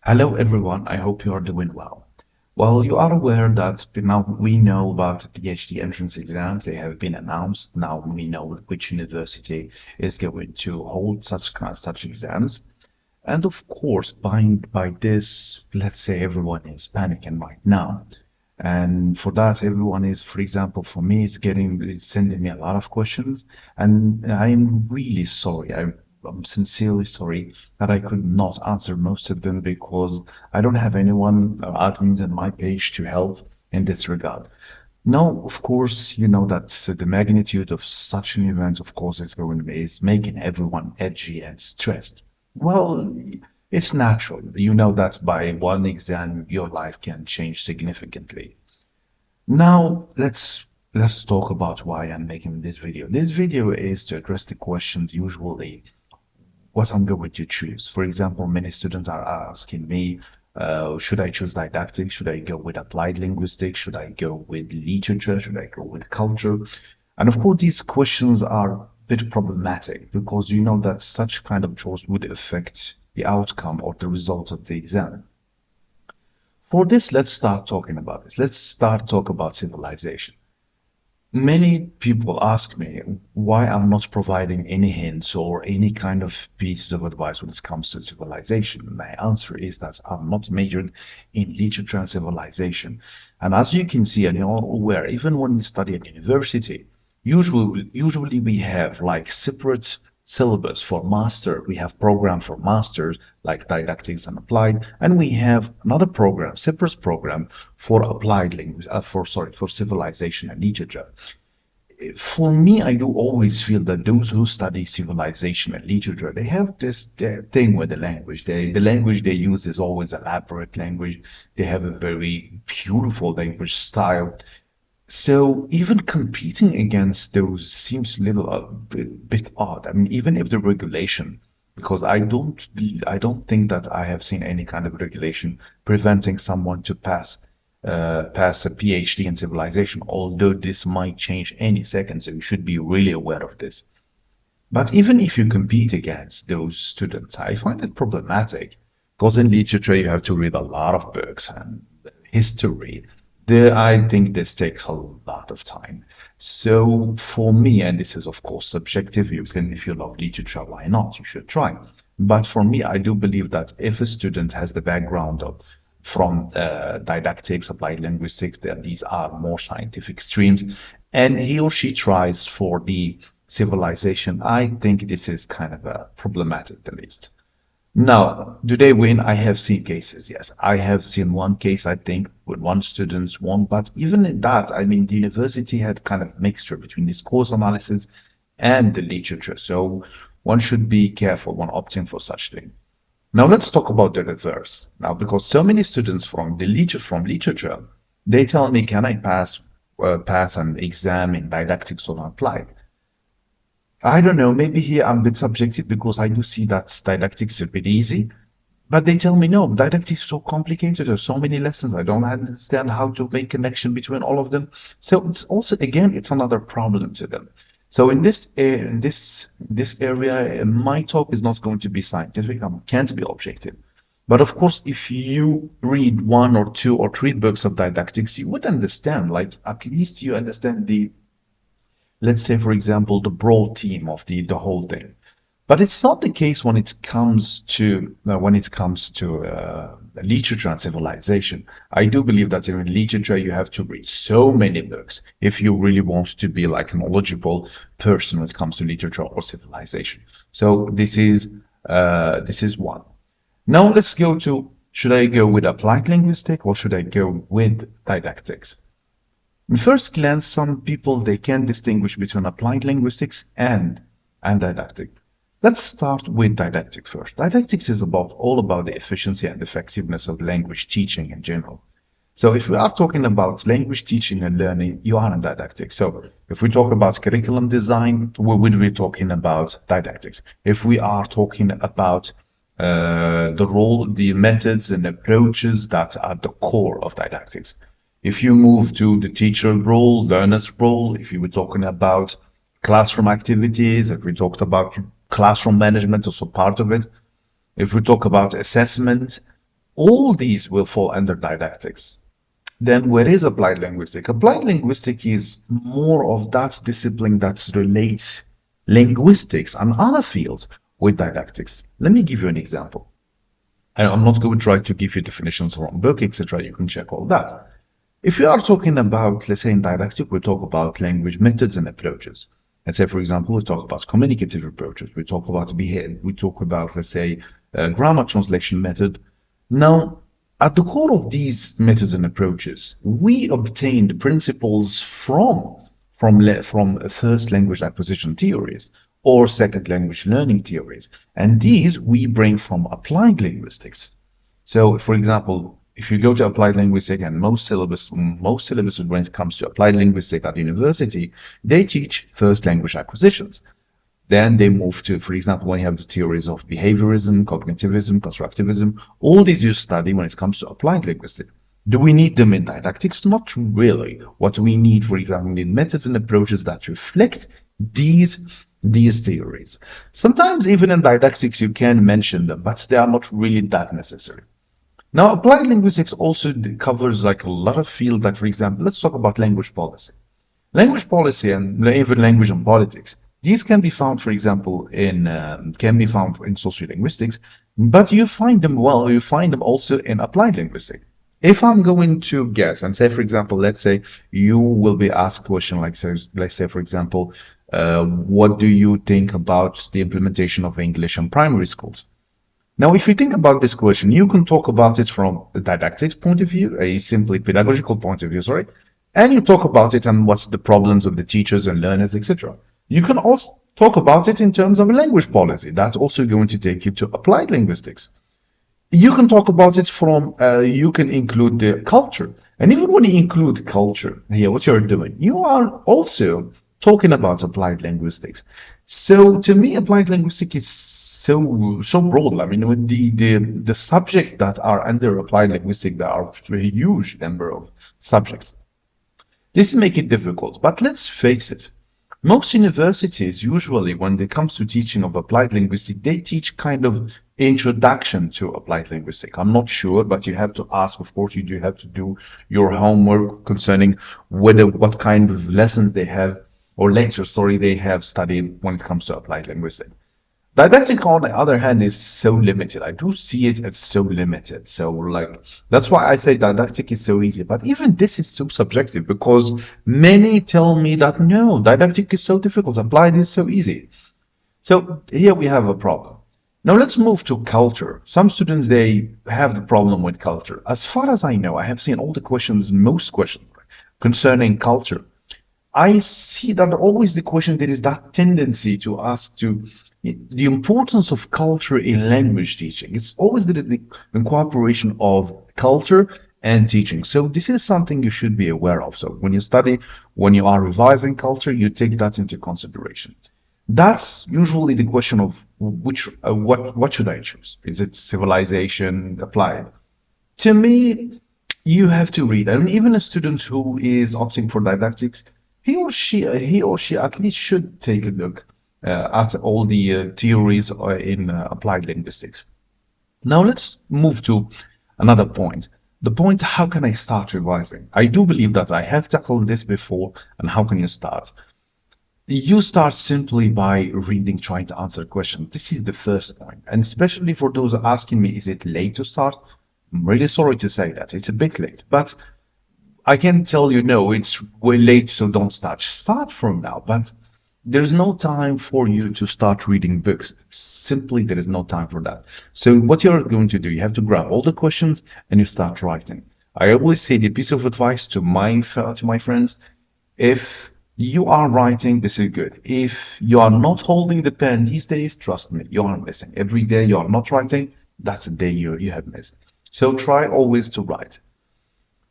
Hello everyone, I hope you are doing well. Well, you are aware that now we know about the PhD entrance exams. They have been announced. Now we know which university is going to hold such exams. And of course, by this, let's say everyone is panicking right now. And for that, everyone is, for example, for me, is sending me a lot of questions. And I'm really sorry. I'm sincerely sorry that I could not answer most of them because I don't have anyone, admins on my page to help in this regard. Now, of course, you know that the magnitude of such an event, of course, is making everyone edgy and stressed. Well, it's natural. You know that by one exam, your life can change significantly. Now, let's talk about why I'm making this video. This video is to address the question usually what I'm going to choose. For example, many students are asking me, should I choose didactics? Should I go with applied linguistics? Should I go with literature? Should I go with culture? And of course, these questions are a bit problematic because you know that such kind of choice would affect the outcome or the result of the exam. For this, let's start talking about this. Let's start talk about civilization. Many people ask me why I'm not providing any hints or any kind of pieces of advice when it comes to civilization. My answer is that I'm not majored in literature and civilization. And as you can see, and you're all aware, even when we study at university, usually we have like separate syllabus for master. We have program for masters like didactics and applied, and we have another program, separate program for applied language, for civilization and literature. For me, I do always feel that those who study civilization and literature, they have this thing with the language. The language they use is always elaborate language. They have a very beautiful language style. So even competing against those seems a little bit odd. I mean, even if the regulation, because I don't think that I have seen any kind of regulation preventing someone to pass a PhD in civilization, although this might change any second, so you should be really aware of this. But even if you compete against those students, I find it problematic because in literature you have to read a lot of books and history. I think this takes a lot of time. So for me, and this is of course subjective, you can, if you love literature, why not? You should try. But for me, I do believe that if a student has the background of from didactics, applied linguistics, that these are more scientific streams, and he or she tries for the civilization, I think this is kind of problematic, at least. Now, do they win? I have seen cases, yes. I have seen one case, I think, with one student won, but even in that, I mean, the university had kind of mixture between this course analysis and the literature. So one should be careful when opting for such thing. Now let's talk about the reverse. Now, because so many students from literature, they tell me, can I pass an exam in didactics or applied? I don't know. Maybe here I'm a bit subjective because I do see that didactics is a bit easy, but they tell me no, didactics is so complicated. There's so many lessons. I don't understand how to make connection between all of them. So it's also again, it's another problem to them. So in this area, my talk is not going to be scientific. I can't be objective. But of course, if you read one or two or three books of didactics, you would understand. Like at least you understand the, let's say, for example, the broad theme of the whole thing. But it's not the case when it comes to literature and civilization. I do believe that in literature you have to read so many books if you really want to be like a knowledgeable person when it comes to literature or civilization. So this is one. Now let's go to, should I go with applied linguistics or should I go with didactics? In first glance, some people they can distinguish between applied linguistics and didactic. Let's start with didactic first. Didactics is all about the efficiency and effectiveness of language teaching in general. So if we are talking about language teaching and learning, you are in didactics. So if we talk about curriculum design, we would be talking about didactics. If we are talking about the role, the methods and approaches that are the core of didactics. If you move to the teacher role, learner's role, if you were talking about classroom activities, if we talked about classroom management, also part of it, if we talk about assessment, All these will fall under didactics. Then where is applied linguistics? Applied linguistics is more of that discipline that relates linguistics and other fields with didactics. Let me give you an example. And I'm not going to try to give you definitions from book, etc. You can check all that. If we are talking about, let's say in didactic, we talk about language methods and approaches. Let's say, for example, we talk about communicative approaches. We talk about behavior. We talk about, let's say, grammar translation method. Now, at the core of these methods and approaches, we obtained principles from first language acquisition theories or second language learning theories, and these we bring from applied linguistics. So, for example, if you go to applied linguistics and most syllabus when it comes to applied linguistics at university, they teach first language acquisitions. Then they move to, for example, when you have the theories of behaviorism, cognitivism, constructivism, all these you study when it comes to applied linguistics. Do we need them in didactics? Not really. What we need, for example, we need methods and approaches that reflect these these theories. Sometimes even in didactics you can mention them, but they are not really that necessary. Now, applied linguistics also covers like a lot of fields. Like, for example, let's talk about language policy. Language policy and even language and politics. These can be found, for example, in sociolinguistics, but you find them well. You find them also in applied linguistics. If I'm going to guess and say, for example, let's say you will be asked a question like, say, let's say, for example, what do you think about the implementation of English in primary schools? Now, if you think about this question, you can talk about it from a didactic point of view, a simply pedagogical point of view, sorry, and you talk about it and what's the problems of the teachers and learners, etc. You can also talk about it in terms of a language policy. That's also going to take you to applied linguistics. You can talk about it from, you can include the culture. And even when you include culture here, what you're doing, you are also talking about applied linguistics. So to me, applied linguistics is so broad. I mean, with the subjects that are under applied linguistics, there are a huge number of subjects. This make it difficult, but let's face it. Most universities, usually, when it comes to teaching of applied linguistics, they teach kind of introduction to applied linguistics. I'm not sure, but you have to ask, of course, you do have to do your homework concerning what kind of lessons they have, or lectures, sorry, they have studied when it comes to applied linguistics. Didactic, on the other hand, is so limited. I do see it as so limited. So, like, that's why I say didactic is so easy. But even this is so subjective because many tell me that no, didactic is so difficult, applied is so easy. So here we have a problem. Now let's move to culture. Some students, they have the problem with culture. As far as I know, I have seen all the questions, most questions concerning culture. I see that always the question, there is that tendency to ask to the importance of culture in language teaching. It's always the incorporation of culture and teaching. So this is something you should be aware of. So when you study, when you are revising culture, you take that into consideration. That's usually the question of what should I choose? Is it civilization applied? To me, you have to read. I mean, even a student who is opting for didactics, he or she at least should take a look at all the theories in applied linguistics. Now let's move to another point. The point, how can I start revising? I do believe that I have tackled this before, and how can you start? You start simply by reading, trying to answer questions. This is the first point. And especially for those asking me, is it late to start? I'm really sorry to say that. It's a bit late. But I can tell you, no, it's way late, so don't start. Start from now. But there's no time for you to start reading books. Simply, there is no time for that. So what you're going to do, you have to grab all the questions and you start writing. I always say the piece of advice to my friends, if you are writing, this is good. If you are not holding the pen these days, trust me, you are missing. Every day you are not writing, that's a day you have missed. So try always to write.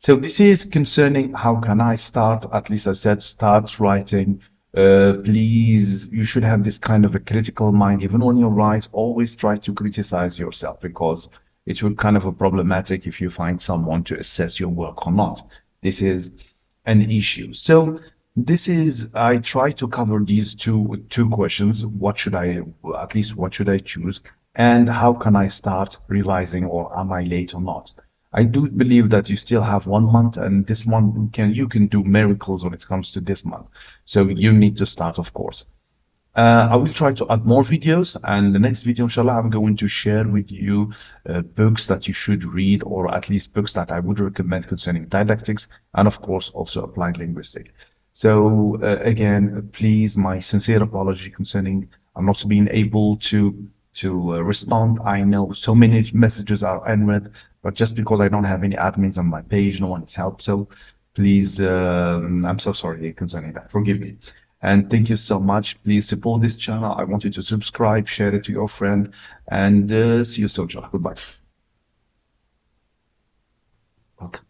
So this is concerning how can I start, at least I said, start writing. Please, you should have this kind of a critical mind. Even when you write, always try to criticize yourself because it will kind of a problematic if you find someone to assess your work or not. This is an issue. So this is, I try to cover these two questions. What should I, at least what should I choose? and how can I start revising, or am I late or not? I do believe that you still have 1 month, and this one you can do miracles when it comes to this month. So you need to start, of course. I will try to add more videos, and the next video, inshallah, I'm going to share with you books that you should read, or at least books that I would recommend concerning didactics, and of course also applied linguistics. So again, please, my sincere apology concerning I'm not being able to respond. I know so many messages are unread, but just because I don't have any admins on my page, no one has helped. So please, I'm so sorry concerning that. Forgive me. And thank you so much. Please support this channel. I want you to subscribe, share it to your friend, and see you soon, inshallah. Goodbye. Welcome.